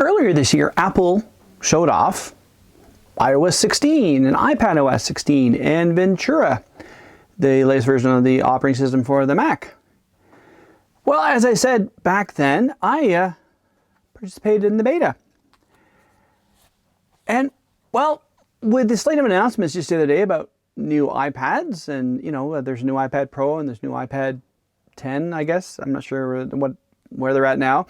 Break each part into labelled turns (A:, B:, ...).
A: Earlier this year, Apple showed off iOS 16 and iPadOS 16 and Ventura, the latest version of the operating system for the Mac. Well, as I said back then, I participated in the beta. And, well, with the slate of announcements just the other day about new iPads, and, you know, there's a new iPad Pro and there's new iPad 10, I guess. I'm not sure where they're at now.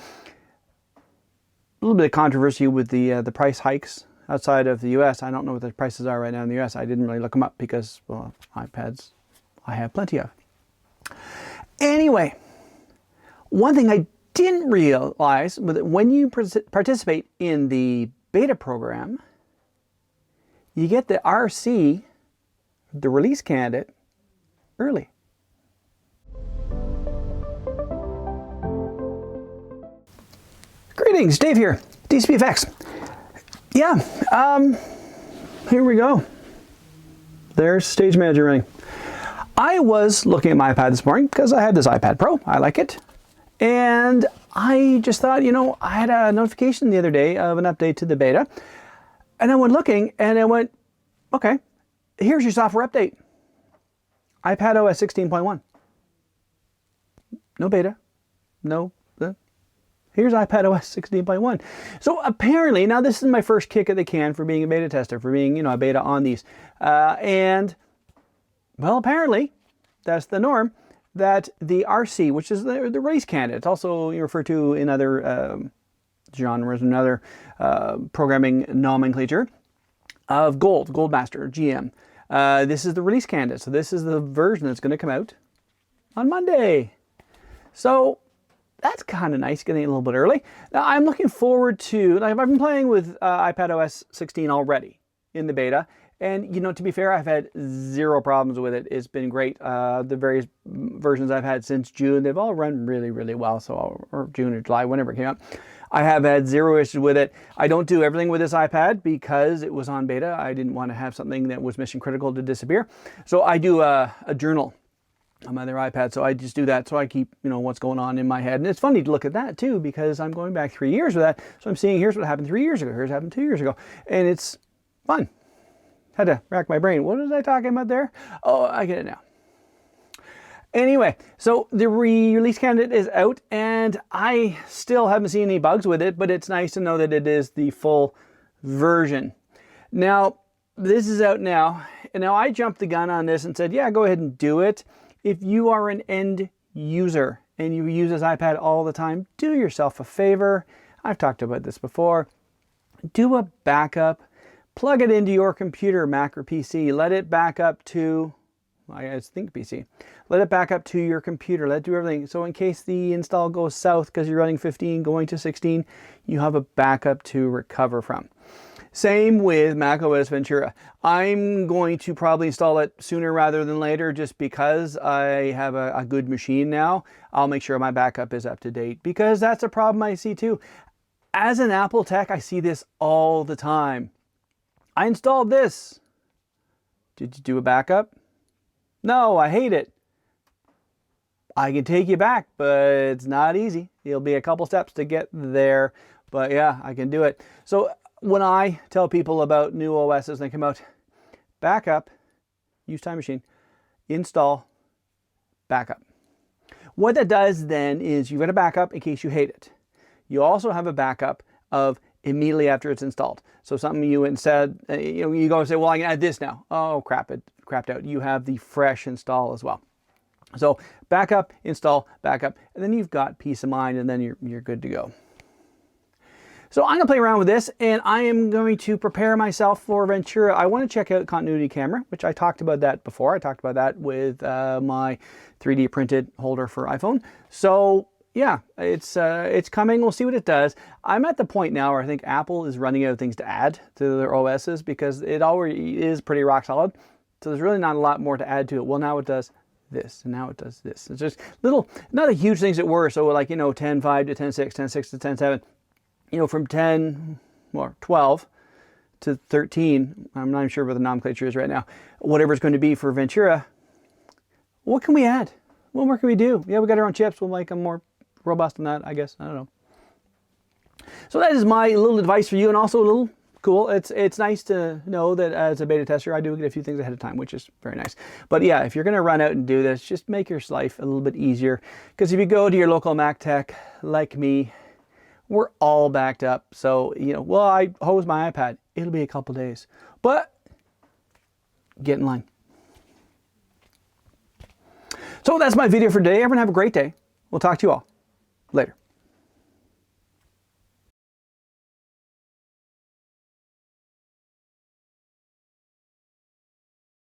A: A little bit of controversy with the price hikes outside of the US. I don't know what the prices are right now in the US. I didn't really look them up because, well, iPads I have plenty of. Anyway, one thing I didn't realize was that when you participate in the beta program, you get the RC, the release candidate, early. Greetings, Dave here, DCPFX. Yeah, here we go. There's Stage Manager running. I was looking at my iPad this morning because I have this iPad Pro. I like it. And I just thought, you know, I had a notification the other day of an update to the beta. And I went looking and I went, okay, here's your software update. iPadOS 16.1. No beta. No. Here's iPadOS 16.1. So apparently, now this is my first kick at the can for being a beta tester, for being, you know, a beta on these. And, well, apparently, that's the norm, that the RC, which is the release candidate, it's also referred to in other genres and other programming nomenclature, of Goldmaster, GM. This is the release candidate. So this is the version that's going to come out on Monday. So that's kind of nice, getting a little bit early. Now, I'm looking forward to, like, I've been playing with iPadOS 16 already in the beta. And, you know, to be fair, I've had zero problems with it. It's been great. The various versions I've had since June, they've all run really, really well. So, or June or July, whenever it came out. I have had zero issues with it. I don't do everything with this iPad because it was on beta. I didn't want to have something that was mission critical to disappear. So I do a journal on my other iPad, so I just do that, so I keep, you know, what's going on in my head. And it's funny to look at that too, because I'm going back 3 years with that, so I'm seeing here's what happened 3 years ago, here's what happened 2 years ago, and it's fun. Had to rack my brain. What was I talking about there? Oh, I get it now. Anyway, so the release candidate is out, and I still haven't seen any bugs with it, but it's nice to know that it is the full version. Now, this is out now, and now I jumped the gun on this and said, yeah, go ahead and do it. If you are an end user and you use this iPad all the time, do yourself a favor. I've talked about this before. Do a backup. Plug it into your computer, Mac or PC. Let it back up to, I think PC. Let it back up to your computer. Let it do everything. So in case the install goes south because you're running 15 going to 16, you have a backup to recover from. Same with macOS Ventura. I'm going to probably install it sooner rather than later just because I have a good machine now. I'll make sure my backup is up to date because that's a problem I see too. As an Apple tech, I see this all the time. I installed this. Did you do a backup? No, I hate it. I can take you back, but it's not easy. It'll be a couple steps to get there, but yeah, I can do it. So when I tell people about new OSs they come out, backup, use Time Machine, install, backup. What that does then is you've got a backup in case you hate it. You also have a backup of immediately after it's installed. So something you said, you go and say, well, I can add this now. Oh, crap, it crapped out. You have the fresh install as well. So backup, install, backup, and then you've got peace of mind, and then you're good to go. So I'm going to play around with this, and I am going to prepare myself for Ventura. I want to check out Continuity Camera, which I talked about that before. I talked about that with my 3D printed holder for iPhone. So yeah, it's coming. We'll see what it does. I'm at the point now where I think Apple is running out of things to add to their OSs because it already is pretty rock solid. So there's really not a lot more to add to it. Well, now it does this, and now it does this. It's just little, not a huge things that were. So like, you know, 10.5 to 10.6, 10.6 to 10.7. You know, from 10 or 12 to 13, I'm not even sure what the nomenclature is right now, whatever it's going to be for Ventura, what can we add? What more can we do? Yeah, we got our own chips. We'll make them more robust than that, I guess. I don't know. So that is my little advice for you, and also a little cool. It's nice to know that as a beta tester, I do get a few things ahead of time, which is very nice. But yeah, if you're going to run out and do this, just make your life a little bit easier. Because if you go to your local Mac Tech, like me, we're all backed up. So, you know, well, I hose my iPad. It'll be a couple days. But get in line. So that's my video for today. Everyone have a great day. We'll talk to you all later.